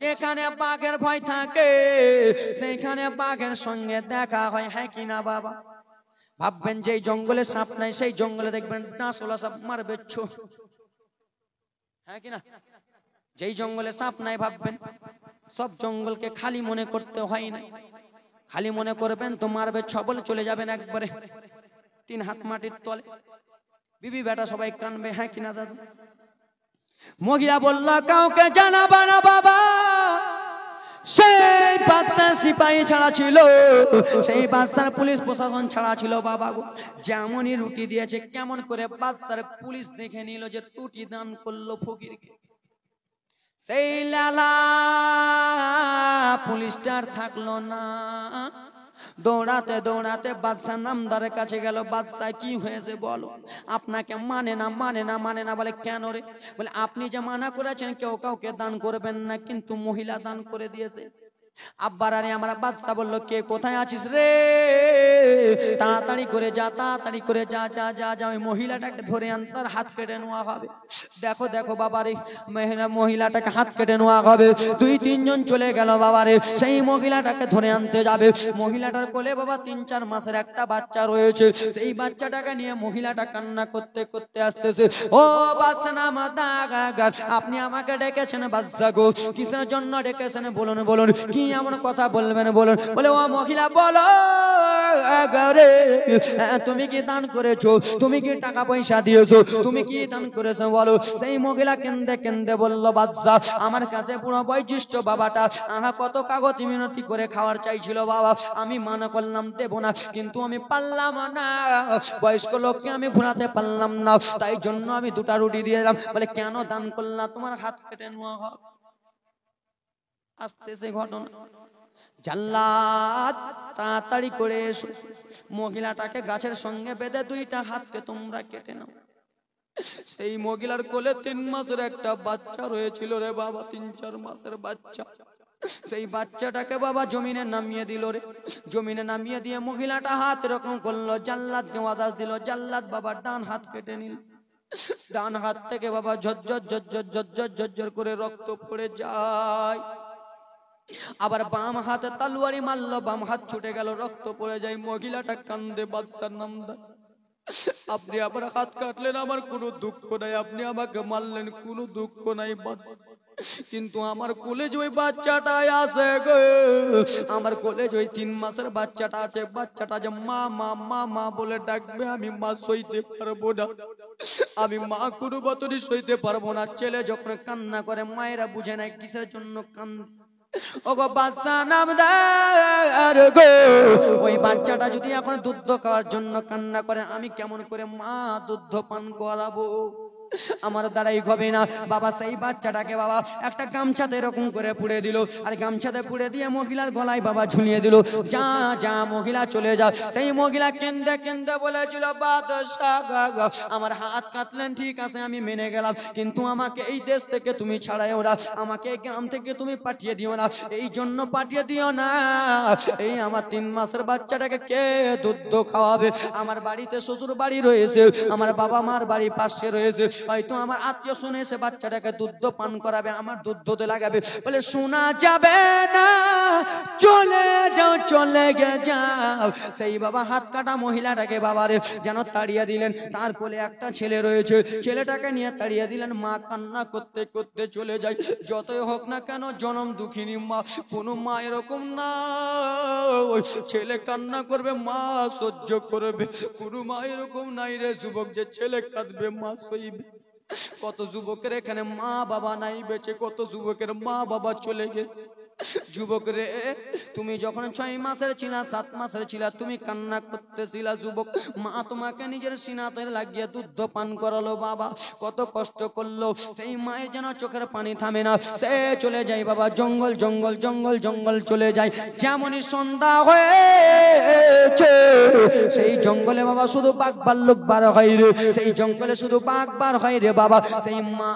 যেখানে বাঘের ভয় থাকে সেখানে বাঘের সঙ্গে দেখা হয়, হ্যাঁ কিনা বাবা? ভাববেন যে জঙ্গলে সাপ নাই, সেই জঙ্গলে দেখবেন ডাঁশওয়ালা সাপ মারবে ছো, হ্যাঁ কিনা? যেই জঙ্গলে সাপ নাই ভাববেন সব জঙ্গলকে খালি মনে করতে হয় না। খালি মনে করবেন তো মারবে ছবল, চলে যাবেন একবারে 3 হাত মাটির তলে, বিবি বেটা সবাই কানবে, হ্যাঁ কিনা দাদা? মহিলা বলল কাউকে জানাবা না বাবা, সেই বাদশার সিপাহী ছাড়া ছিল, সেই বাদশার পুলিশ প্রশাসন ছাড়া ছিল বাবা গো। যেমনই রুটি দিয়েছে কেমন করে বাদশার পুলিশ দেখে নিল যে রুটি দান করলো ফকিরকে, সেই লালা পুলিশটার থাকলো না। দৌড়াতে দৌড়াতে বাদশাহ নামদারের কাছে গেল, বাদশাহ কি হয়েছে বলো? আপনাকে মানে না মানে না মানে না। বলে কেন রে? বলে আপনি যে মানা করেছেন কেউ কাউকে দান করবেন না, কিন্তু মহিলা দান করে দিয়েছে। আব্বার আরে আমার বাদশা বলল কে কোথায় আছিস রে, তাড়াতাড়ি করে যা, তাড়াতাড়ি করে যা যা যা যা, ওই মহিলাটাকে ধরে আন, তার হাত কেটে নেওয়া হবে। দেখো দেখো বাবারে, মহিলাটাকে হাত কেটে নেওয়া হবে। 2-3 জন চলে গেল বাবারে, সেই মহিলাটাকে ধরে আনতে যাবে। মহিলাটার কোলে বাবা 3-4 মাসের একটা বাচ্চা রয়েছে। সেই বাচ্চাটাকে নিয়ে মহিলাটা কান্না করতে করতে আসতেছে। ও বাদশা নামদার, আপনি আমাকে ডেকেছেন বাদশা গো, কিসের জন্য ডেকেছেন বলুন বলুন, কি এমন কথা বলবেন বলুন? বলে ও মহিলা বলো রে, তুমি কি দান করেছো? তুমি কি টাকা পয়সা দিয়েছো? তুমি কি দান করেছো বলো? সেই মহিলা কেন্দে কেন্দে বলল বাদশা আমার কাছে পুরো বৈশিষ্ট্য বাবাটা কত কাগজ মিনতি করে খাওয়ার চাইছিল বাবা, আমি মানা করলাম দেব না, কিন্তু আমি পারলাম না, বয়স্ক লোককে আমি ঘোরাতে পারলাম না, তাই জন্য আমি 2টা রুটি দিয়ে দিলাম। বলে কেন দান করলাম? তোমার হাত কেটে নেওয়া হবে। আসতেছে ঘটনা, জাল্লাদ তাড়াতাড়ি করে এসো, মহিলাটাকে গাছের সঙ্গে বেঁধে 2টা হাতকে তোমরা কেটে নাও। সেই মহিলার কোলে 3 মাসের একটা বাচ্চা রয়েছিল রে বাবা, 3-4 মাসের বাচ্চা। সেই বাচ্চাটাকে বাবা জমিনে নামিয়ে দিল রে, জমিনে নামিয়ে দিয়ে মহিলাটা হাত এরকম করলো, জাল্লাদকে আদেশ দিল, জাল্লাদ বাবা ডান হাত কেটে নিল। ডান হাত থেকে বাবা ঝরঝর ঝরঝর ঝরঝর ঝরঝর করে রক্ত পড়ে যায়। আবার বাম হাতে তলোয়ারি মারলো, বাম হাত ছুটে গেল, রক্ত পড়ে যায়। মহিলাটা কান্দে, বাদশার নামদার আপনি আবার হাত কাটলেন, আমার কোনো দুঃখ নাই, আপনি আমাকে মারলেন, কোনো দুঃখ নাই বাদশা, কিন্তু আমার কোলে যে ওই বাচ্চাটা আছে গো, আমার কোলে যে ওই 3 মাসের বাচ্চাটা আছে, বাচ্চাটা যে মা মা মা মা বলে ডাকবে, আমি মা সইতে পারবো না, আমি মা কোনো বতনই সইতে পারবো না। ছেলে যখন কান্না করে মায়েরা বুঝে নাই কিসের জন্য কান্না। ওগো বাদশা নামদার গো, ওই বাচ্চাটা যদি এখন দুধ খাওয়ার জন্য কান্না করে, আমি কেমন করে মা দুধ পান করাবো? আমার দ্বারাই হবে না বাবা। সেই বাচ্চাটাকে বাবা একটা গামছাতে এরকম করে পুড়ে দিল, আর গামছাতে পুড়ে দিয়ে মহিলার গলায় বাবা ঝুলিয়ে দিল। যা যা মহিলা চলে যা। সেই মহিলা কেন্দে কেন্দে বলেছিল বাদশাহ আমার হাত কাটলেন ঠিক আছে আমি মেনে গেলাম, কিন্তু আমাকে এই দেশ থেকে তুমি ছাড়াইও না, আমাকে এই গ্রাম থেকে তুমি পাঠিয়ে দিও না, এই জন্য পাঠিয়ে দিও না, এই আমার 3 মাসের বাচ্চাটাকে কে দুধ খাওয়াবে? আমার বাড়িতে শ্বশুর বাড়ি রয়েছে, আমার বাবা মার বাড়ি পাশে রয়েছে, হয়তো আমার আত্মীয় শুনে এসে বাচ্চাটাকে দুধ পান করাবে, আমার দুধ লাগাবে। বলে শোনা যাবে না, চলে যাও চলে গে যাও। সেই বাবা হাত কাটা মহিলাটাকে বাবারে যেন তাড়িয়ে দিলেন। তার কোলে একটা ছেলে রয়েছে, ছেলেটাকে নিয়ে তাড়িয়ে দিলেন। মা কান্না করতে করতে চলে যায়। যতই হোক না কেন জনম দুঃখিনী মা, কোনো মা এরকম না ছেলে কান্না করবে মা সহ্য করবে, কোনো মা এরকম নাই রে যুবক যে ছেলে কাঁদবে মা সইবে। কত যুবকের এখানে মা বাবা নাই বেঁচে, কত যুবকের মা বাবা চলে গেছে। যুবক রে, তুমি যখন 6 মাসের ছিলা 7 মাসের ছিলা তুমি কান্না করতেছিলা যুবক, মা তোমাকে নিজের সিনাতে লাগিয়ে দুধ পান করালো বাবা, কত কষ্ট করলো। সেই মায়ের যেন চোখের পানি থামে না, সে চলে যায় বাবা জঙ্গল জঙ্গল জঙ্গল জঙ্গল চলে যায়। যেমনই সন্ধ্যা হয়েছে সেই জঙ্গলে বাবা শুধু বাঘ ভাল্লুক বার হয় রে, সেই জঙ্গলে শুধু বাঘ বার হয় রে বাবা। সেই মা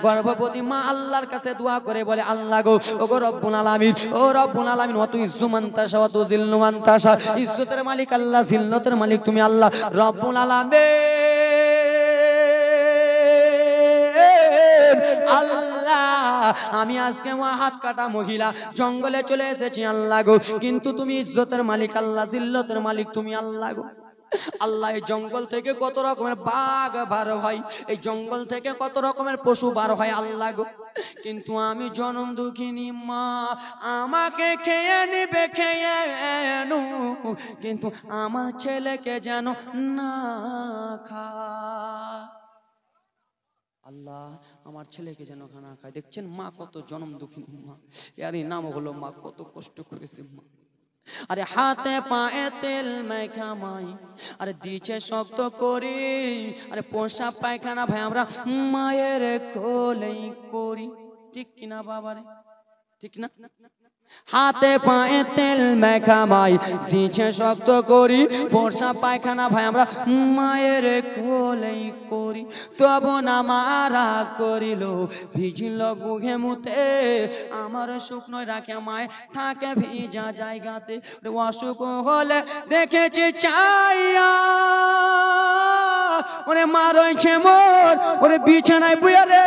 গর্ভবতী মা আল্লাহর কাছে দোয়া করে বলে আল্লাহ গো, ওগো রব্বুল আলামিন, ও রব্বুল আলামিন, ওয়া তুইজ্জু মান তাশা ওয়া তুযিল্লু মান তাশা, ইজ্জতের মালিক আল্লাহ, জিল্লতের মালিক তুমি আল্লাহ রব্বুল আলামিন। আমি আজকে হাত কাটা মহিলা জঙ্গলে চলে এসেছি আল্লাহ গো, কিন্তু তুমি ইজ্জতের মালিক আল্লাহ, জিল্লতের মালিক তুমি আল্লাহ গো। আল্লাহ এই জঙ্গল থেকে কত রকমের বাঘ বার হয়, এই জঙ্গল থেকে কত রকমের পশু বার হয় আল্লাহ গো, কিন্তু আমি জনম দুঃখিনী মা, আমাকে খেয়ে নিবে খেয়ে নু, কিন্তু আমার ছেলেকে যেন না খায়। আল্লাহ আমার ছেলেকে যেন খানা খায়। দেখছেন মা কত জনম দুঃখিনী মা, এরই নাম হলো মা, কত কষ্ট করেছে মা। আরে হাতে পায়ে তেল মেখা মাই, আরে দিছে শক্ত করি, আরে পোষা পায়খানা ভাই আমরা মায়ের কোলেই করি, ঠিক কিনা বাবারে, ঠিক না? হাতে পায়ে তেল মেখা মাই, দিছে শক্ত করি, পোষা পায়খানা ভাই আমরা মায়ের কোলেই করি, তবু না মারা করিল ভিজিল গুহে মুতে, আমার শুকনো রাখে মায় থাকে ভিজা জায়গাতে, অসুখ হলে দেখেছি চাইয়া, ওরে মা রয়েছে মোর ওরে বিছানায় বুয়া রে,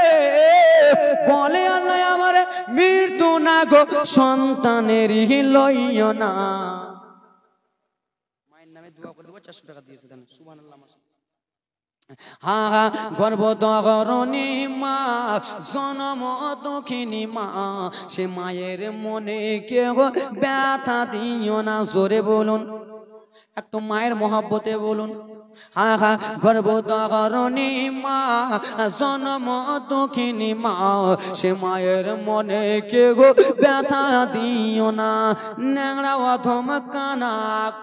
বলে আল্লাহ আমার মৃত্যু না গো সন্তানের লইও না। মায়ের নামে দোয়া করে দেবো, 400 টাকা দিয়েছে দেন, সুবহানাল্লাহ। হা হা গর্ভধারণী মা, জনম দুঃখিনী মা, সে মায়ের মনে কেহ ব্যথা দিও না, জোরে বলুন একটু মায়ের মহব্বতে বলুন। হা হা গর্ভধারণী মা, জনম দুঃখিনী মা, সে মায়ের মনে কেহ ব্যথা দিও না, ন্যাংরা অধম কানা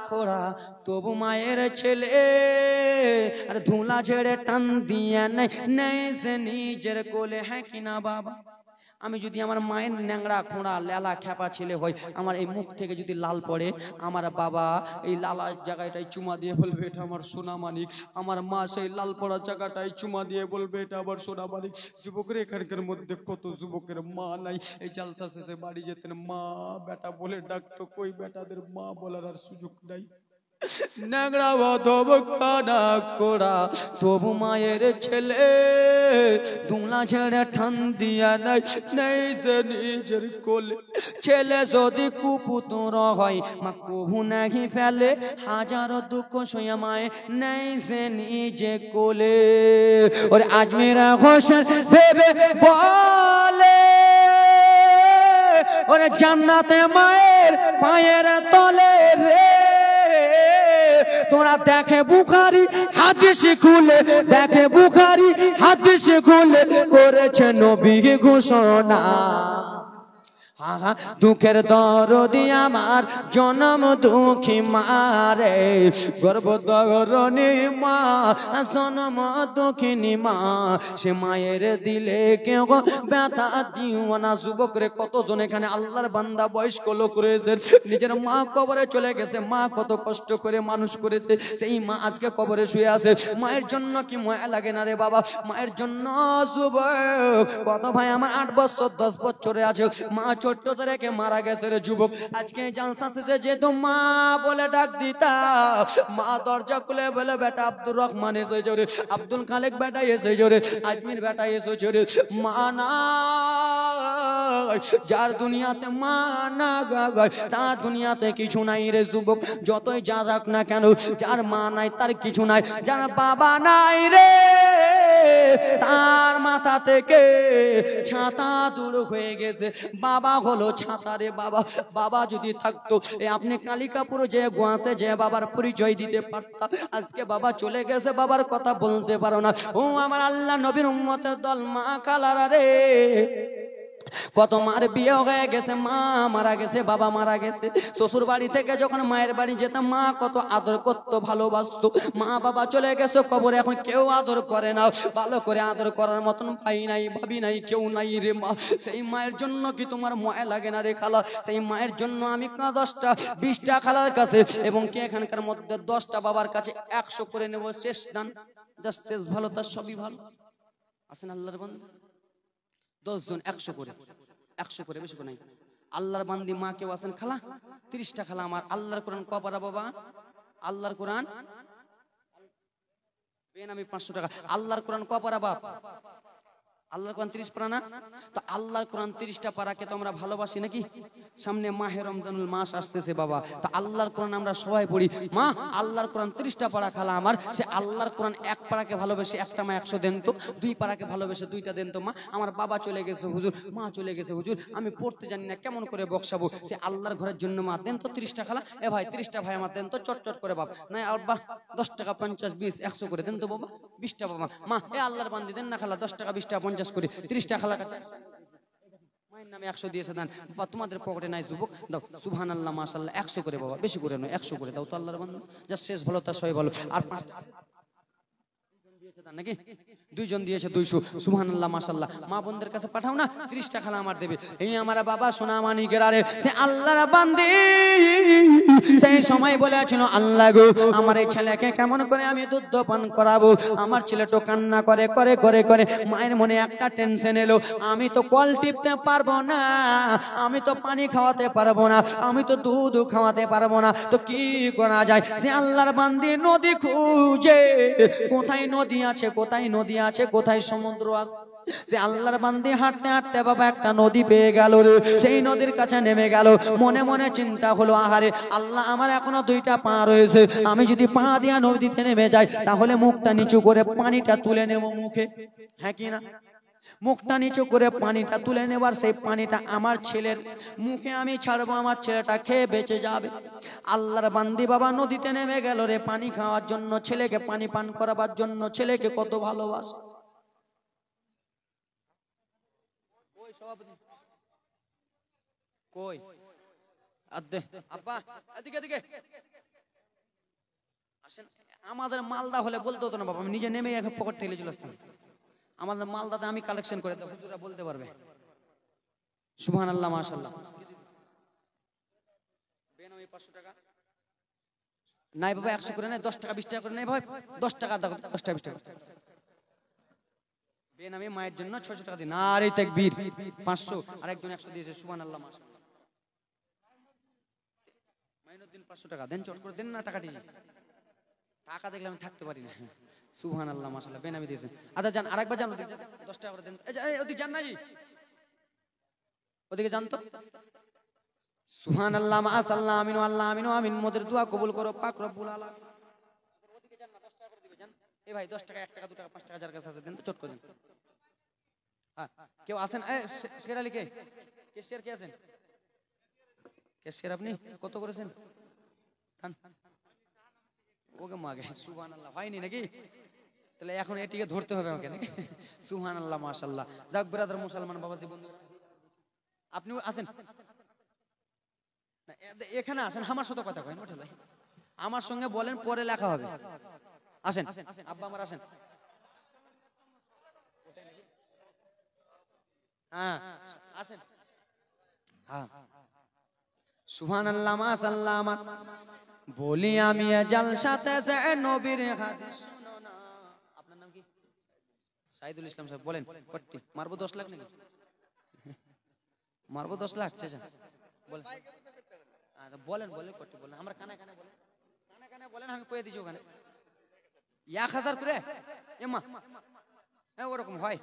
খোড়া তবু মায়ের ছেলে, আর ধুলা ছেড়ে টান দিয়ে নেই সে নিজের কোলে, হ্যাঁ কিনা বাবা? আমি যদি আমার মায়ের ন্যাংরা খোঁড়া লেলা খ্যাপা ছেলে হই, আমার এই মুখ থেকে যদি লাল পড়ে, আমার বাবা এই লালা জায়গাটাই চুমা দিয়ে বলবে এটা আমার সোনা মানিক, আমার মা সেই লাল পড়া জায়গাটাই চুমা দিয়ে বলবে এটা আমার সোনা মানিক। যুবকের এখানকার মধ্যে কত যুবকের মা নাই, এই জালসা শেষে বাড়ি যেতেন মা বেটা বলে ডাকতো, কই বেটাদের মা বলার আর সুযোগ নাই। ন্যাংরা অধম কানা কোড়া তবু মায়ের ছেলে, দুলা ছেড়ে ঠান দিয়া নাই নেই সে নিজের কোলে, ছেলে যদি কুপুতর হয় মা কবু নাহি ফেলে, হাজারো দুঃখ সইয়া মায়ে নেই সে নিজে কোলে। ওরে আজমিরা হোসেন ভেবে বলে, ওরে জান্নাতে মায়ের পায়ের তলে রে, তোরা দেখে বুখারী হাদিস খুলে, দেখে বুখারী হাদিস খুলে করেছে নবী ঘোষণা। দুঃখের দরদি আমার জনম দুঃখী মারে, গর্ভধারণী মা, জনম দুঃখিনী মা, সে মায়ের দিলে কেউ ব্যথা দিও না। যুবকরে কতজন এখানে আল্লাহর বান্দা বয়স্ক লোক রয়েছে, নিজের মা কবরে চলে গেছে, মা কত কষ্ট করে মানুষ করেছে, সেই মা আজকে কবরে শুয়ে আছে, মায়ের জন্য কি মায়া লাগে না রে বাবা? মায়ের জন্য যুবক কত ভাই আমার 8 বছর 10 বছরে আছে, মা ছোট্ট রেখে মারা গেছে রে যুবক। আজকে জালসা শেষে যেহেতু মা বলে ডাক দিতা, মা দরজা খুলে বলে বেটা আব্দুর রহমান এসেছে রে, আব্দুল খালেক বেটা এসেছে রে, আজমির বেটা এসেছে রে। মা না যার দুনিয়াতে মা না গায় তার দুনিয়াতে কিছু নাই রে যুবক, যতই যা রাখ না কেন, যার মা নাই তার কিছু নাই, যার বাবা নাই রে তার মাথা থেকে ছাতা দূর হয়ে গেছে, বাবা হলো ছাতা রে বাবা। বাবা যদি থাকতো আপনি কালিকাপুর যে গোয়াসে যে বাবার পরিচয় দিতে পারতাম, আজকে বাবা চলে গেছে, বাবার কথা বলতে পারো না। ও আমার আল্লাহ নবীর উম্মতের দল, মা কালারা রে, কত মার বিয়ে হয়ে গেছে, মা মারা গেছে, বাবা মারা গেছে, শ্বশুর বাড়ি থেকে যখন মায়ের বাড়ি যেতাম মা কত আদর করতো, ভালোবাসতো, মা বাবা চলে গেছে কবরে, এখন কেউ আদর করে না, ভালো করে আদর করার মতন ভাই নাই, ভাবি নাই, কেউ নাই রে মা। সেই মায়ের জন্য কি তোমার মায়া লাগে না রে খালা? সেই মায়ের জন্য আমি 10টা 20টা খালার কাছে এবং কি এখানকার মধ্যে 10টা বাবার কাছে 100 করে নেব শেষ দান, যা শেষ ভালো তার সবই ভালো। আসেন আল্লাহর বান্দা 10 জন 100 করে, 100 করে, বেশি করে নাই। আল্লাহর বান্দি মা কেউ আছেন খালা? 30টা খালা আমার। আল্লাহর কোরআন কপারা বাবা, আল্লাহর কোরআন বেন আমি 500 টাকা। আল্লাহর কোরআন কপারা বাপ, আল্লাহর কোরআন 30 পারা না? তো আল্লাহর কোরআন 30টা পারাকে তো আমরা ভালোবাসি নাকি? সামনে মাহে রমজানুল মাস আসতেছে বাবা, তো আল্লাহর কোরআন আমরা সবাই পড়ি। মা, আল্লাহর কোরআন 30টা পারা খালা আমার, সে আল্লাহর কোরআন এক পারাকে ভালোবেসে একটা মা 100 দেন তো, 2 পারাকে ভালোবেসে 2টা দেন তো মা। আমার বাবা চলে গেছে হুজুর, মা চলে গেছে হুজুর, আমি পড়তে জানি না, কেমন করে বকশাবো? সে আল্লাহর ঘরের জন্য মা দেন তো 30টা খালা। এ ভাই 30টা ভাই আমার দেন তো, চটচট করে বাপ। না আব্বা 10 টাকা 50 20 100 করে দেন তো বাবা, 20টা বাবা। মা, এ আল্লাহর বান্দি দেন না খালা, 10 টাকা 20 টাকা 50 করে, 30টা খালার কাছে মায়ের নামে 100 দিয়েছে দেন বা তোমাদের পকেটে নাই যুবক, দাও সুবহানাল্লাহ মাশাআল্লাহ 100 করে বাবা, বেশি করে নয় 100 করে দাও তো আল্লাহর বান্দা, যা শেষ ভালো তার সবাই ভালো। আর 5টা নাকি 2জন দিয়েছে 200, সুবহানাল্লাহ মাশাআল্লাহ। মা বোনদের কাছে পাঠাও না, 30টা খালা আমার দেবে। এই আমার বাবা সোনা মানিকের আরে সে আল্লাহর বান্দি সেই সময় বলেছিল, আল্লাহ গো আমার এই ছেলেকে কেমন করে আমি দুধ পান করাবো? আমার ছেলে তো কান্না করে করে করে করে, মায়ের মনে একটা টেনশন এলো, আমি তো কল টিপতে পারবো না, আমি তো পানি খাওয়াতে পারবো না, আমি তো দুধ খাওয়াতে পারবো না, তো কি করা যায়? সে আল্লাহর বান্দি নদী খুঁজে, কোথায় নদী আছে, কোথায় নদী আছে, কোথায় সমুদ্র আছে। যে আল্লাহর বান্দি হাঁটতে হাঁটতে বাবা একটা নদী পেয়ে গেল রে, সেই নদীর কাছে নেমে গেল। মনে মনে চিন্তা হলো, আহারে আল্লাহ আমার এখনো 2টা পা রয়েছে, আমি যদি পা দিয়া নদীতে নেমে যাই তাহলে মুখটা নিচু করে পানিটা তুলে নেব মুখে, হ্যাঁ কি না? মুখটা নিচু করে পানিটা তুলে নেবার, সেই পানিটা আমার ছেলের মুখে আমি ছাড়বো, আমার ছেলেটা খেয়ে বেঁচে যাবে। আল্লাহর বান্দি বাবা নদীতে নেমে গেল রে পানি খাওয়ার জন্য, ছেলেকে পানি পান করাবার জন্য। ছেলেকে কত ভালোবাসে। কই আদে আব্বা, এদিকে এদিকে আসেন। আমাদের মালদা হলে বলতে হতো না বাবা, আমি নিজে নেমে এখন পকেট ঠেলে চলে আসতাম। আমাদের মালদাতে আমি কালেকশন করে দেবো, হুজুরা বলতে পারবে। সুবহানাল্লাহ মাশাআল্লাহ। বেনামি 500 টাকা নাই বাবা, 100 করে নাই, 10 টাকা 20 টাকা করে নাই ভাই, 10 টাকা দাও, 10 টাকা 20 টাকা। বেনামি মায়ের জন্য 600 টাকা দিন। আর এই তাকবীর 500, আর একজন 100 দিয়েছে। সুবহানাল্লাহ মাশাআল্লাহ। মাইনুদ্দিন 500 টাকা দেন, চট করে দেন না টাকাটি, টাকা দেখলে আমি থাকতে পারি না। সুবহানাল্লাহ মাশাআল্লাহ, বেনামি দিয়েছেন। আচ্ছা যান, আরেকবার যান, 10 টাকা করে দেন। এই ওদিকে যান না জি, ওদিকে যান তো। সুবহানাল্লাহ মাশাআল্লাহ, আমিন আল্লাহ আমিন আমিন। মোদের দোয়া কবুল করো পাক রব্বুল আলামিন। ওদিকে যান না, 10 টাকা করে দিবে যান। এই ভাই 10 টাকা 1 টাকা 2 টাকা 5 টাকা যার কাছে আছে দেন তো, চট করে দেন। হ্যাঁ কেউ আছেন? শেরালি কে, ক্যাশিয়ার কে আছেন? ক্যাশিয়ার আপনি কত করেছেন? ওকে মাগে। সুবহানাল্লাহ, হয়নি নাকি? তাহলে এখন এটিকে ধরতে হবে আমাকে নাকি? সুবহানাল্লাহ মাশাআল্লাহ। যাক ব্রাদার মুসলমান বাবাজি বন্ধু, আপনি আছেন না, এখানে আসেন, আমার সাথে কথা কয়েন, ওঠে ভাই আমার সঙ্গে বলেন, পরে লেখা হবে। আসেন আব্বা আমার, আসেন। হ্যাঁ আসেন। হ্যাঁ সুবহানাল্লাহ মাশাআল্লাহ। আমার বলি আমি জলসাতে সে নবীর হাদিস শুনো না। আপনার নাম কি? সাইদুল ইসলাম সাহেব। বলেন কট্টি মারবো 10 লাখ নাকি? মারবো 10 লাখ? চাচা বলেন। বলেন বলেন কট্টি বলেন, আমরা কানে কানে বলেন, কানে কানে বলেন, আমি কয়ে দিছি ওখানে 1000 করে। এমা হ্যাঁ ওরকম হয়,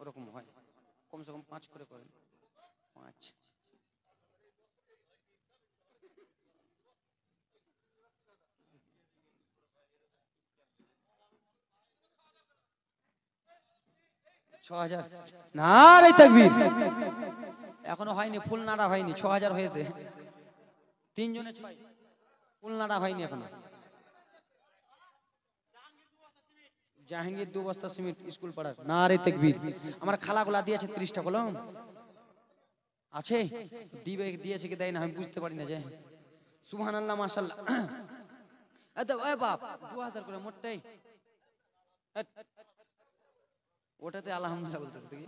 ওরকম হয়, কমসে কম 5 করে করেন। 5 6000 নারে তাকবীর। এখনো হয়নি, ফুল নাড়া হয়নি, 6000 হয়েছে। 3 জনে 6, ফুল নাড়া হয়নি এখনো। জাহাঙ্গীর 2 বস্তা সিমেন্ট স্কুল পাড়ার। নারে তাকবীর। আমার খালাগুলা দিয়েছে 30টা কলম আছে, দিবে দিয়েছে কি দেয় না আমি বুঝতে পারি না। যে সুবহানাল্লাহ মাশাআল্লাহ। এত ওই বাপ 2000 করে মোটটাই, ওটাতে আলহামদুলিল্লাহ বলতেছে দেখি।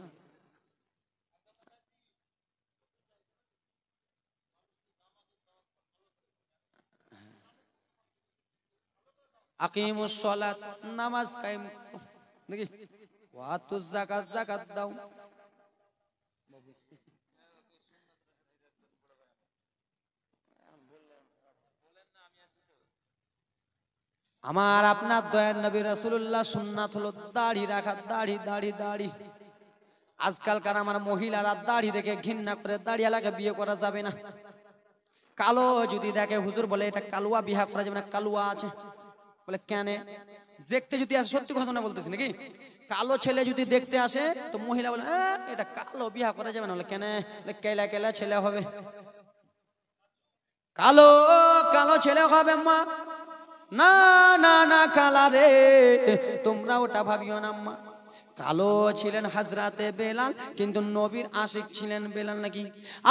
আকিমুস সালাত, নামাজ কায়েম করো দেখি। ওয়াতুজ যাকাত, যাকাত দাও। আমার আপনার দয়ার নবী রাসূলুল্লাহ সুন্নাত হলো দাড়ি রাখা, দাড়ি দাড়ি দাড়ি। আজকালকার আমার মহিলারা দাড়ি দেখে ঘৃণা করে, দাড়িওয়ালাকে বিয়ে করা যাবে না। কালো যদি দেখে, হুজুর বলে এটা কালুয়া, বিয়ে করা যাবে না, কালুয়া আছে। বলে কেন? দেখতে যদি আসে, সত্যি ঘটনা বলতেছি নাকি, কালো ছেলে যদি দেখতে আসে তো মহিলা বলে এটা কালো, বিয়ে করা যাবে না। বলে কেন? কেলা কেলা ছেলে হবে, কালো কালো ছেলে হবে মা। না না না কালা রে, তোমরা ওটা ভাবিও না মা। কালো ছিলেন হযরতে বেলাল, কিন্তু নবীর আশিক ছিলেন বেলাল নাকি।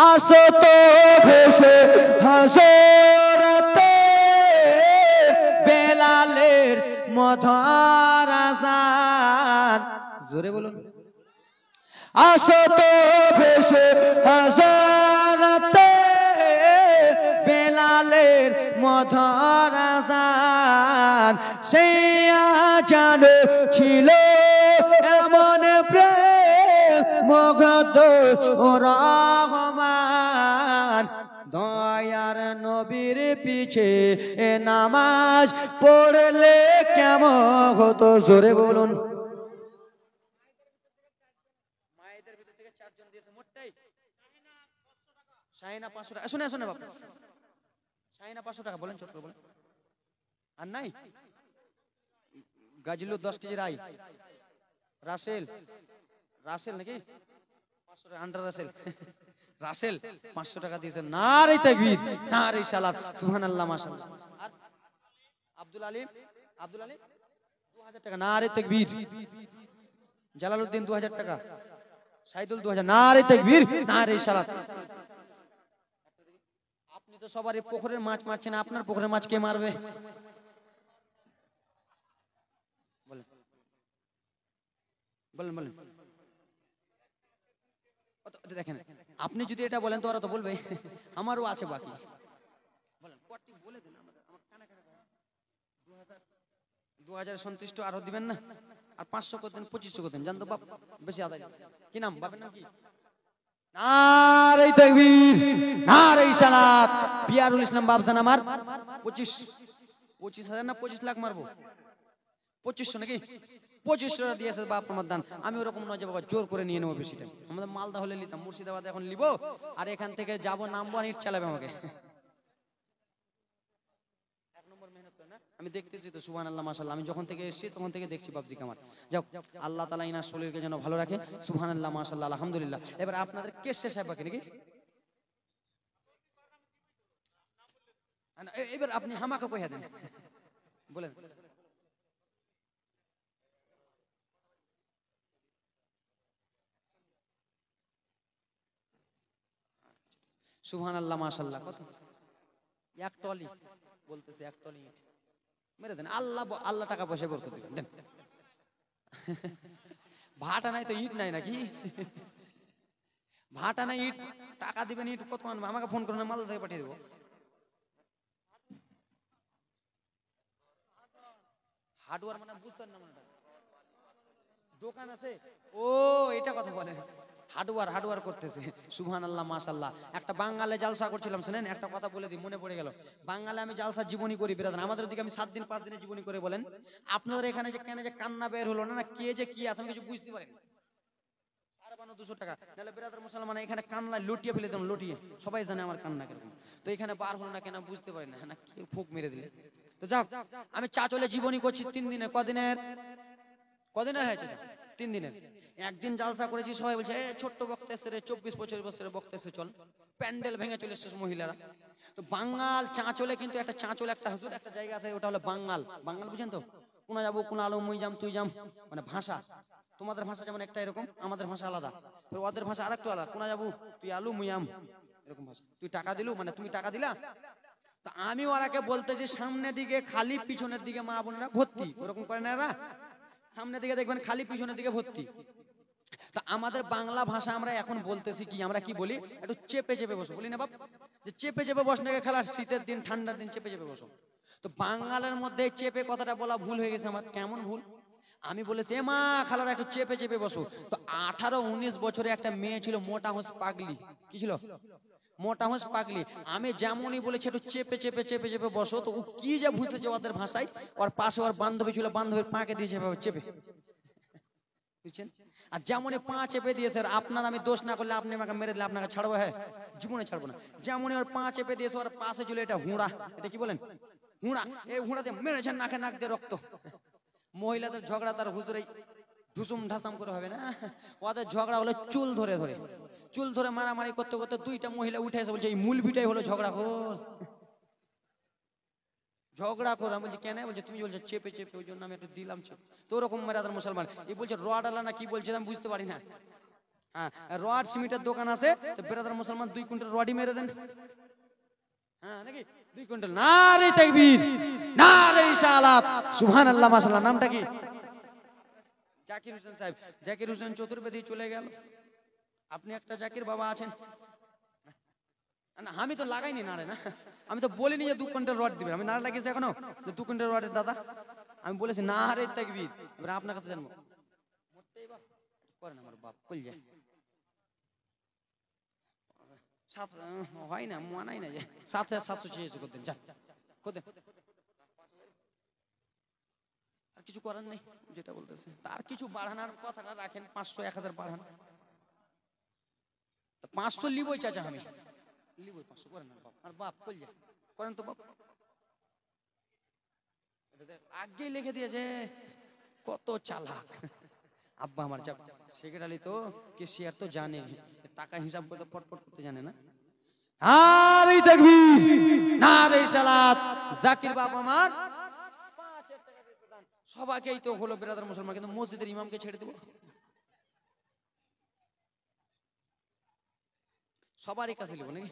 আসো তো ভেসে হযরতে বেলালের মধুর আযান। জোরে বলুন। আসো তো ভেসে হযরতে বেলালের মধুর আযান। সেই আযান ছিল এমন প্রেম মুগ্ধ রহমান। দয়ার নবীর পিছে এ নামাজ পড়লে কেমন হতো, জোরে বলুন। মায়েদের ভিতর থেকে 4 জন দিয়েছে মোটটাই শাহিনা 500 টাকা। শুনে শুনে বাবা, শাহিনা 500 টাকা বলেন, ছোট করে বলেন। আর নাই গাজলু 10 কেজি রাই, রাসেল রাসেল নাকি 500 টাকা, আন্ডার রাসেল রাসেল 500 টাকা দিয়েছে। নারে তাকবীর, নারে সালাত, সুবহানাল্লাহ, মাশাআল্লাহ। আর আব্দুল আলিম, আব্দুল আলিম 2000 টাকা, নারে তাকবীর। জালালউদ্দিন 2000 টাকা, সাইদুল 2000, নারে তাকবীর, নারে সালাত। আপনি তো সবারই পুকুরের মাছ মারছেন, আপনার পুকুরের মাছ কে মারবে? বলেন বলেন বলেন। দেখেন, আপনি যদি এটা বলেন তো ওরা তো বলবে আমারও আছে বাকি। বলেন কটি বলে দেন, আমার কানে কানে 2000 সন্তুষ্ট আরো দিবেন না? আর 500 করে দেন, 2500 করে দেন, জান তো বাপ বেশি আদায়। কি নাম বাপের নাম কি? নারে তাকবীর, নারে সালাত। পিয়ারুল ইসলাম বাবজান আমার 25,000 না 25 লাখ মারবো, 2500 নাকি 2500 টাকা দিয়েছে বাপ আমার দান। আমি ওরকম নয় যে বাবা জোর করে নিয়ে নেবো বেশিটা। আমাদের মালদা হলে নিতাম, মুর্শিদাবাদ এখন নিবো, আর এখান থেকে যাবো, নামবো, আর ইট চালাবে আমাকে। এক নম্বর মেহনত করে না, আমি দেখতেছি তো, সুবহানাল্লাহ, মাশাআল্লাহ। আমি যখন থেকে এসেছি তখন থেকে দেখছি বাবজি কামার। যাও, আল্লাহ তাআলা ইনার শরীরকে যেন ভালো রাখে, সুবহানাল্লাহ, মাশাআল্লাহ, আলহামদুলিল্লাহ। এবার আপনাদের কেস শেষ হয় বাকি নাকি? এবার আপনি হামাকা কইয়া দেন, বলেন। সুবহানাল্লাহ, মাশাআল্লাহ। কত? এক টলি বলতেছে, এক টলি ইট মেরে দেন, আল্লাহ আল্লাহ টাকা পয়সা বরকত দিবেন, দেন। ভাটা নাই তো ইট নাই নাকি? ভাটা নাই, ইট টাকা দিবেন, ইট কত আনবে? আমাকে ফোন করুন, মালদা থেকে পাঠিয়ে দেবো। হার্ডওয়্যার মানে বুঝতেন না, মানে দোকান আছে, ও এটা কথা বলেন। হার্ডওয়্যার হার্ডওয়্যার করতেছে, সুবহানাল্লাহ, মাশাআল্লাহ। একটা বাঙালে জালসা করছিলাম, শুনেন একটা কথা বলে দিই, মনে পড়ে গেল। বাঙালে আমি জালসা জীবনী করি বিরাদান, আমাদের দিকে আমি 7 দিন 5 দিনের জীবনী করে। বলেন আপনাদের এখানে যে কেন যে কান্না বের হলো না, না কে যে কি আছে আমি কিছু বুঝতে পারিনি। 200 টাকা নাহলে বিরাদার মুসলমান এখানে কান্না লুটিয়ে ফেলে দিলাম, লুটিয়ে। সবাই জানে আমার কান্না কিরকম, তো এখানে বার হলো না কেন বুঝতে পারি না, না কেউ ফুক মেরে দিলে। তো যাও, আমি চা চলে জীবনী করছি 3 দিনের। কদিনের? কদিনের হয়েছে? 3 দিনের। একদিন জালসা করেছি, সবাই বলছে ছোট্ট বক্তা এসে রে, 24 বছরের বক্তা এসে, চল। প্যান্ডেল ভেঙে চলে এসেছে মহিলারা। তো বাঙাল চাঁচলে কিন্তু একটা চাঁচলে একটা হুজুর একটা জায়গা আছে, ওটা হলো বাঙাল। বাঙাল বুঝেন তো? কোনা যাবো, কোনা আলো, মুই যাম, তুই যাম, মানে ভাষা। তোমাদের ভাষা যেমন একটা এরকম, আমাদের ভাষা আলাদা, ওদের ভাষা আরেকটু আলাদা। কোনা যাবো, তুই আলু, মুই আম, এরকম ভাষা। তুই টাকা দিলু, মানে তুমি টাকা দিলা। তো আমি ওরাকে বলতেছি সামনের দিকে খালি, পিছনের দিকে মা বোনেরা ভর্তি, ওরকম করে না এরা। সামনের দিকে দেখবেন খালি, পিছনের দিকে ভর্তি। তো আমাদের বাংলা ভাষা আমরা এখন বলতেছি কি, আমরা কি বলি, একটু চেপে চেপে বসো, বলি না বাপ, যে চেপে চেপে বসনে খেলা, শীতের দিন ঠান্ডার দিন চেপে চেপে বসো। তো বাঙালের মধ্যে চেপে কথাটা বলা ভুল হয়ে গেছে আমার। কেমন ভুল? আমি বলেছি এ মা খালারা একটু চেপে চেপে বসো। তো 18-19 বছরে একটা মেয়ে ছিল, মোটা হোস পাগলি, কি ছিল? মোটা হোস পাগলি। আমি যেমনই বলেছি একটু চেপে চেপে চেপে চেপে বসো, তো ও কি যে বুঝতেছে ওদের ভাষায়। ওর পাশে ওর বান্ধবী ছিল, বান্ধবীর পাকে দিয়েছে চেপে, বুঝছেন? আর যেমনই পা চেপে দিয়েছে, আপনার আমি দোষ না করলে আপনি আমাকে মেরে দিলে আপনাকে ছাড়বো? হ্যাঁ, জীবনে ছাড়বো না। যেমনই ওর পা চেপে দিয়েছে, ওর পাশে ছিল এটা হুঁড়া, এটা কি বলেন হুঁড়া, এই হুঁড়া দিয়ে মেরেছেন নাকে, নাক দিয়ে রক্ত। মহিলাদের ঝগড়া তার হুজুরে ঢুসুম ঢাসাম করে হবে না, ওদের ঝগড়া হলো চুল ধরে ধরে, চুল ধরে মারামারি করতে করতে দুইটা মহিলা উঠে এসে বলছে এই মূলবিটাই হলো ঝগড়া খোর, ঝগড়া করে। আমি বলছি কেন? বলছে তুমি বলছো চেপে চেপে, ওই জন্য আমি একটু দিলাম চেপে। তো ওরকম মেরাদার মুসলমান এই বলছে রড আলা না কি বলছে আমি বুঝতে পারি না। হ্যাঁ, রড সিমেন্টের দোকান আছে, তো বেরাদার মুসলমান 2 কুইন্টাল রডই মেরে দেন। হ্যাঁ নাকি 2 কুইন্টাল। নারে তাকবীর, নারে ইনশাআল্লাহ, সুবহানাল্লাহ, মাশাআল্লাহ। নামটা কি? জাকির হোসেন সাহেব। জাকির হোসেন চতুর্বেদী চলে গেল। আপনি একটা জাকির বাবা আছেন না? আমি তো লাগাইনি নারে, না আমি তো বলিনি যে 2 কুইন্টাল রড দিবে। আমি নারে লাগিয়েছি এখনো 2 কুইন্টাল রডের দাদা। আমি বলেছি নারে তাকবীর। এবার আপনার কাছে জানবো করেন আমার বাপ কল যায় সাত হয় না, মানাই না যে 7,700 করতেন, যান করতেন। আর কিছু করার নেই, যেটা বলতেছে তার কিছু বাড়ানোর কথাটা রাখেন, 500 1000 বাড়ান। 500 লিবই চাচা, আমি লিবই 500 করেন না বাপ। আর বাপ কল যায় করেন তো বাপ। আগেই লিখে দিয়েছে, কত চালাক আব্বা আমার। যাব সেক্রেটারি তো কেশিয়ার তো জানে, টাকা হিসাব করতে পটপট করতে জানে না। আর এই দেখবি নারে সালাত, জাকির বাপ আমার সবাইকেই তো হলো বেরাদার মুসলমান, কিন্তু মসজিদের ইমামকে ছেড়ে দেবো? সবারই কাছে লিখবো নাকি?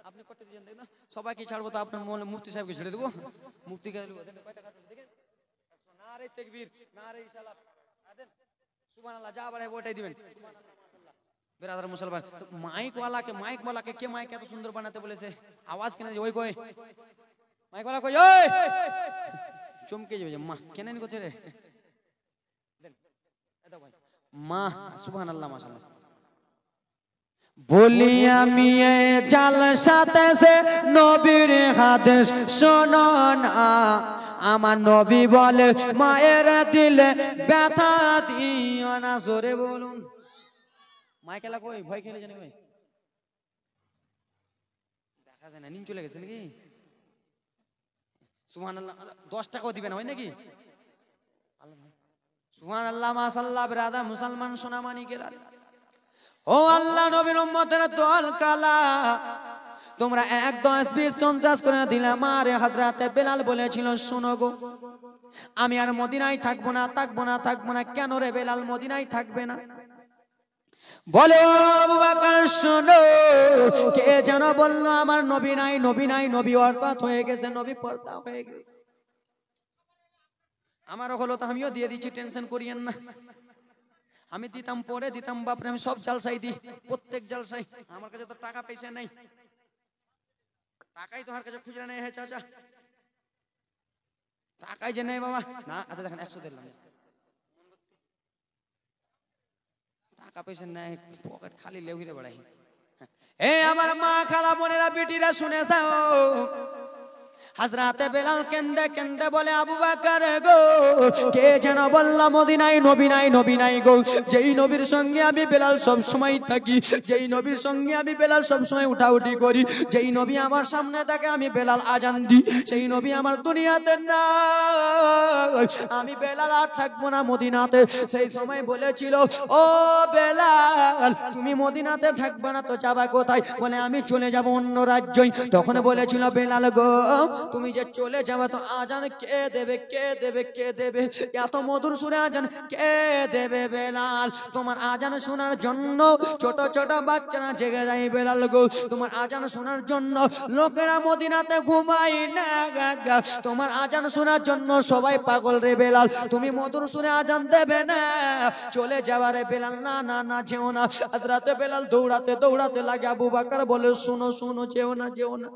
আপনি করতে দিয়েছেন দেখ না, সবাইকে ছাড়বো তো আপনার মুফতি সাহেবকে ছেড়ে দেবো? মুফতিকে নারে তাকবীর, নারে ইনশাআল্লাহ, সুবহানাল্লাহ, যা বাড়ে ওটাই দিবেন। বেরাদার মুসলমান, মাইক ওয়ালাকে কে মাইক এত সুন্দর বানাতে বলেছে? আওয়াজ কেন ওই কই মাইক ওয়ালা কই, ওই চমকে যাবে মা, কেন নি করছে রে? দেন এটা ভাই মা, সুবহানাল্লাহ, মাশাআল্লাহ। বলি আমি জালসাতে সে নবীর হাদিস শোনো না, আমার নবী বলে মায়ের দিলে ব্যথা দিও না। জোরে বলুন। মাইকেলা কই, ভয় খেলে জানি ভাই, দেখা যায় না, নিন চলে গেছে নাকি? সুবহানাল্লাহ, 10 টাকাও দিবেন হয় নাকি? সুবহানাল্লাহ, মাশাআল্লাহ। ব্রাদার মুসলমান সোনা মানিকেরা, ও আল্লাহ নবীর উম্মতের দল কালা, তোমরা 1 10 20 50 করে দিলে। মারে হযরতে বেলাল বলেছিল শোনো গো, আমি আর মদিনায় থাকবো না, থাকবো না, থাকবো না। কেন রে বেলাল মদিনায় থাকবে না? বলে আবু বকর শোনো, কে যেন বলল আমার নবী নাই, নবী নাই, নবী ওয়াফাত হয়ে গেছে, নবী পর্দা হয়ে গেছে। আমারও হলো তো আমিও দিয়ে দিচ্ছি, টেনশন করিয়েন না। আমি দিতাম পরে দিতাম বাপরে, আমি সব জালসাই দিই, প্রত্যেক জালসাই। আমার কাছে তো টাকা পয়সা নেই, টাকাই তোমার কাছে খুচরা নেই। হ্যাঁ চাচা, টাকাই যে নেই বাবা না। আচ্ছা দেখেন 100 দিলাম, টাকা পয়সা নেই, পকেট খালি লেউরে বেড়াই। এ আমার মা, খালা, বোনেরা, বেটিরা শুনে যাও, হযরতে বেলাল কেন্দে কেন্দে বলে আবু বকর গো, কে যেন বলল মদিনায় নবী নাই, নবী নাই গো। যেই নবীর সঙ্গে আমি বেলাল সব সময় থাকি, যেই নবীর সঙ্গে আমি বেলাল সব সময় উঠাউঠি করি, যেই নবী আমার সামনে থাকে আমি বেলাল আজান দিই, সেই নবী আমার দুনিয়াতে না, আমি বেলাল আর থাকবো না মদিনাতে। সেই সময় বলেছিল ও বেলাল, তুমি মদিনাতে থাকবে না তো যাবা কোথায়? বলে আমি চলে যাব অন্য রাজ্যই। তখন বলেছিল বেলাল গো, তুমি যে চলে যাবে তো আজান কে দেবে, কে দেবে, কে দেবে? এত মধুর সুরে আজান কে দেবে বেলাল? তোমার আজান শোনার জন্য ছোট ছোট বাচ্চারা জেগে যায় বেলাল গো, তোমার আজান শোনার জন্য লোকেরা মদিনাতে ঘুমায় না, তোমার আজান শোনার জন্য সবাই পাগল রে বেলাল, তুমি মধুর সুরে আজান দেবে না, চলে যাওয়ার বেলাল। না না না, যেও না। হযরতে বেলাল দৌড়াতে দৌড়াতে লাগে, আবু বকর বলে শুনো শুনো, যেও না, যেও না।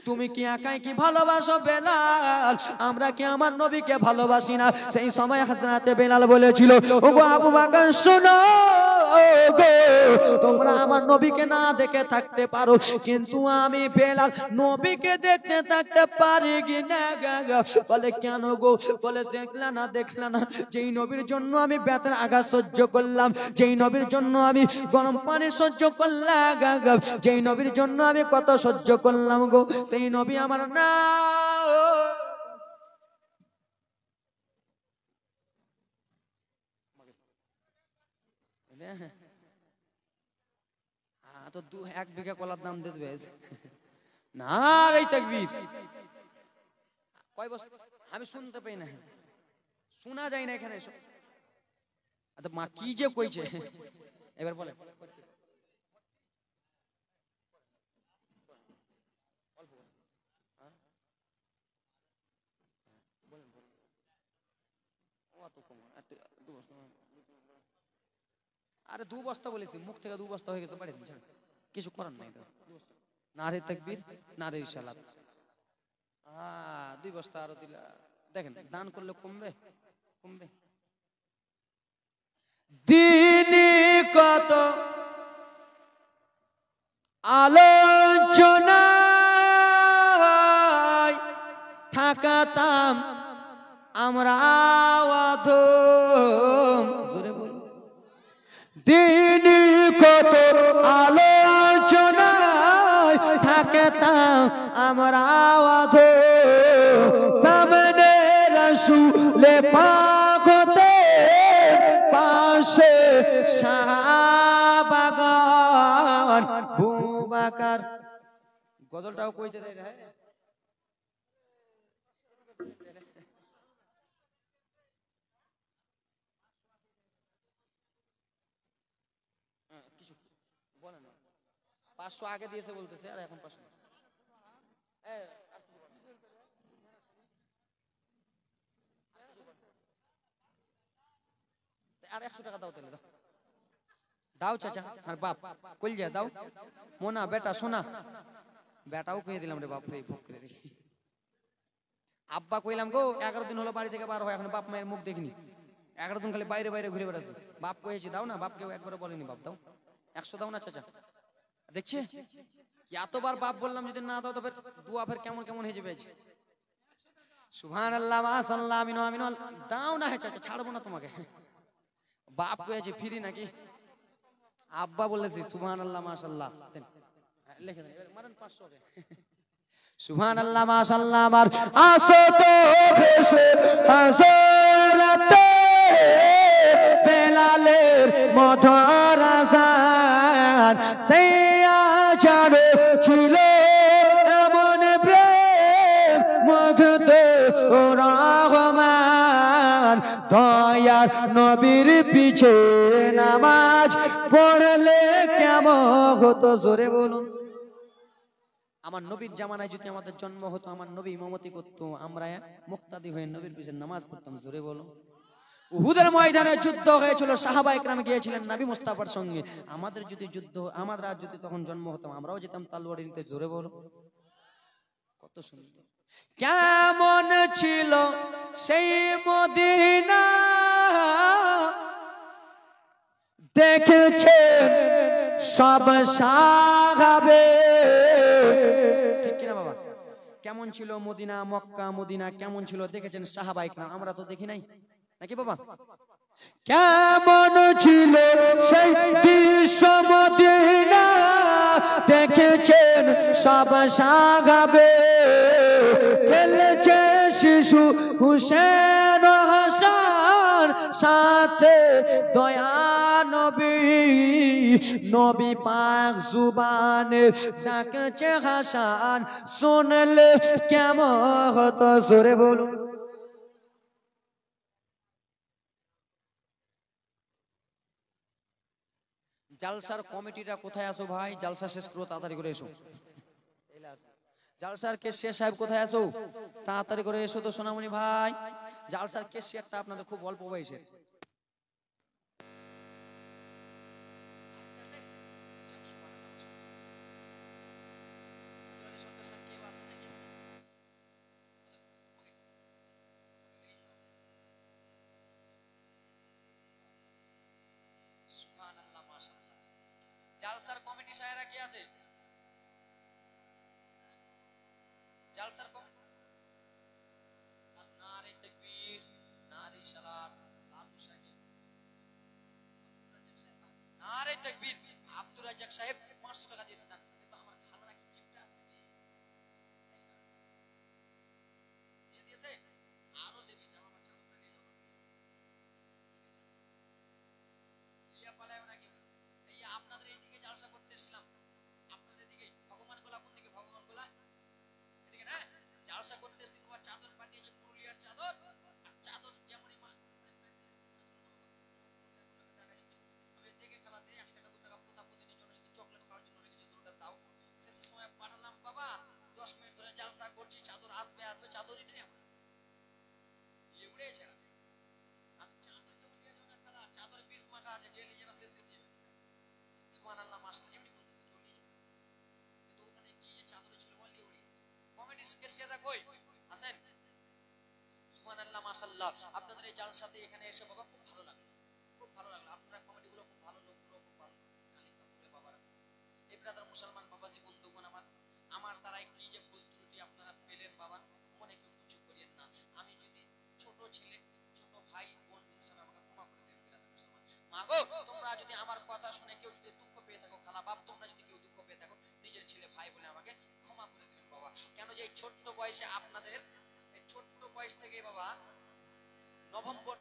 তুমি কি একাই কি ভালোবাসো বেলাল? আমরা কি আমার নবীকে ভালোবাসি না? সেই সময় হযরতে বেলাল বলেছিল, ওগো আবু বকর শোনো গো, তোমরা আমার নবীকে না দেখে থাকতে পারো, কিন্তু আমি বেলাল নবীকে দেখতে থাকতে পারি কি না? বলে কেন গো? বলে দেখলা না যেই নবীর জন্য আমি বেতের আঘাত সহ্য করলাম, যেই নবীর জন্য আমি গরম পানি সহ্য করলাম, যেই নবীর জন্য আমি কত সহ্য করলাম গো, সেই নবী আমার না। তো 1 বিঘা কলার দাম দিয়ে দেবে না রে তাকবীর। কয় বছর আমি শুনতে পাই না, শোনা যায় না এখানে। আচ্ছা মা কি যে কইছে এবার বলে। আরে 2 বস্তা বলেছি, মুখ থেকে 2 বস্তা হয়ে গেছে, পারে কিছু করার নাই। নারে তাকবীর, নারে রিসালাত। 2 বস্তা আরো দিলা। দেখেন দান করলে কমবে, কমবে। দিনে কত আলোচনায় থাকাতাম আমরা অধম। জোরে বল। দিনে কত আলোচনায় থাকতাম আমরা অধম। সামনে রাসূলে পাক হতে, পাশে সাহাবাগণ আবু বকর। গজলটাও কইতে দেয় না। কিছু বলে না, 500 আগে দিয়েছে বলতেছে, আর এখন 500। আর 100 টাকা দাও, তাহলে দাও, দাও চাচা। আর বাপ কইল যা দাও, মোনা বেটা সোনা, বেটাও কইয়ে দিলাম রে বাপ রে, ভোগ করে রে। আব্বা কইলাম গো, 11 দিন হলো বাড়ি থেকে বার হয়, এখন বাপ মায়ের মুখ দেখিনি। 11 দিন খালি বাইরে বাইরে ঘুরে বেড়াচ্ছে। বাপ কইছি দাও না, বাপ কেউ একবারও বলেনি বাপ দাও। 100 দাও না চাচা। দেখছে এতবার বাপ বললাম, যদি না দাও তবে দুয়া ফের কেমন কেমন হয়ে যাবে। সুবহানাল্লাহ মাশাআল্লাহ আমিন আমিন। দাও না হে চাচা, ছাড়বো না তোমাকে। বাপ কইছে ফ্রি নাকি? আব্বা বলেছি সুবহানাল্লাহ মাশাআল্লাহ। লিখে দেন, মারেন 500 কে। সুবহানাল্লাহ মাশাআল্লাহ। আমার আসো তো ভেসে হাজরাতে বেলালের মধুর আযান, সেই আযানে ছিল এমন প্রেম মুগ্ধ রহমান। দয়ার নবীর পিছে নামাজ পড়লে কেমন হতো? জোরে বলুন। আমার নবীর জামানায় যদি আমাদের জন্ম হতো, আমার নবী ইমামতি করতো, আমরা মুক্তাদি হয়ে নবীর পিছনে নামাজ পড়তাম। জোরে বলো। উহুদের ময়দানে যুদ্ধ হয়েছিল, সাহাবায়ে কেরাম গিয়েছিলেন নবী মুস্তাফার সঙ্গে। আমাদের যদি যুদ্ধ, আমরা যদি তখন জন্ম হতাম, আমরাও যেতাম তলোয়ার নিতে। জোরে বলো। কত সুন্দর, কেমন ছিল সেই মদিনা দেখেছেন সব সাহাবে। ঠিক কিনা বাবা? কেমন ছিল মদিনা, মক্কা মদিনা কেমন ছিল দেখেছেন সাহাবায়ে কেরাম, আমরা তো দেখি নাই নাকি বাবা? কেমন ছিল সেই বিশ্ব মদিনা দেখেছেন সব সাহাবে। খেলেছে শিশু হুসেন ও হাসান, সাথে দয়া নবী। নবী পাক জুবানে ডাকছে হাসান, শুনলে কেমন হতো? জোরে বলুন। জালসার কমিটিটা কোথায় আছো ভাই? জালসা শেষ করো, তাড়াতাড়ি করে এসো। জালসার কেশিয়ার সাহেব কোথায় আছো? তাড়াতাড়ি করে এসো তো সোনামণি ভাই। জালসার কেশিয়ারটা আপনাদের খুব অল্প বয়সের। জালসার কমিটি সাহেরা কি আছে? জালসার কমিটি নারে তাকবীর, নারে সালাত, লালু সাহেব, নারে তাকবীর, আব্দুর রাজ্জাক সাহেব 500 টাকা দিয়েছেন। কিন্তু আমার খালারা কি গিফট আছে দিয়ে দিয়েছে? আরো দেবী, যাও আমার চাদরটা নিয়ে যাও, লিয়া পালায় নাকি? এই আপনাদের এইদিকে জালসা করতে এসেছিলাম, আপনাদের দিকে ভগবান গোলা, কোন দিকে ভগবান গোলা? এদিকে না, জালসা করতে এসেছি বাবা, চাদর পাঠিয়েছে পুরুলিয়ার চাদর, আর চাদর যেমনই আমি দেখে খেলাতে 1 টাকা 2 টাকা পোতা প্রতিদিনের জন্য যদি চকলেট খাওয়ার জন্য রেখেছে, দুটোটা দাও। শেষের সময় পাঠালাম বাবা, 10 মিনিট ধরে জালসা করছি, চাদর আসবে আসবে, চাদরই নেই আমার, ইয়ে উড়েছে না। আর চাদর কেউ নিয়ে যাবে না খালা, চাদরে বিষ মাখা আছে, যে নিয়ে যাবে শেষ শেষই হবে। সুবহানাল্লাহ, মাশাআল্লাহ, এমনি বলতেছে কেউ নিয়ে যাবে, কিন্তু ওখানে কি যে চাদরে ছিল বল নিয়ে উড়িয়েছে। কমেডি কেসিয়াটা কই আছেন? সুবহানাল্লাহ, মাশাআল্লাহ, আপনাদের এই জালসাতে এখানে এসে বাবা খুব ভালো লাগলো, খুব ভালো লাগলো। আপনারা কমেডি গুলো খুব ভালো, লোকগুলো খুব ভালো। কালিকাপুরে বাবারা, এই ব্রাদার মুসলমান বাবাজি বন্ধুগণ আমার, আমার দ্বারাই কি যে ভুল ত্রুটি আপনারা পেলেন বাবা, মনে কেউ কিছু করিয়েন না। আমি যদি ছোট ছেলে, ছোট ভাই বোন হিসাবে আমাকে ক্ষমা করে দেবেন ব্রাদার মুসলমান। মাগো, তোমরা যদি আমার কথা শুনে কেউ যদি দুঃখ পেয়ে থাকো, খালা বাপ তোমরা যদি কেউ দুঃখ পেয়ে থাকো, নিজের ছেলে ভাই বলে আমাকে ক্ষমা করে দিবেন বাবা। কেন যে এই ছোট্ট বয়সে আপনাদের, এই ছোট্ট বয়স থেকে বাবা নভেম্বর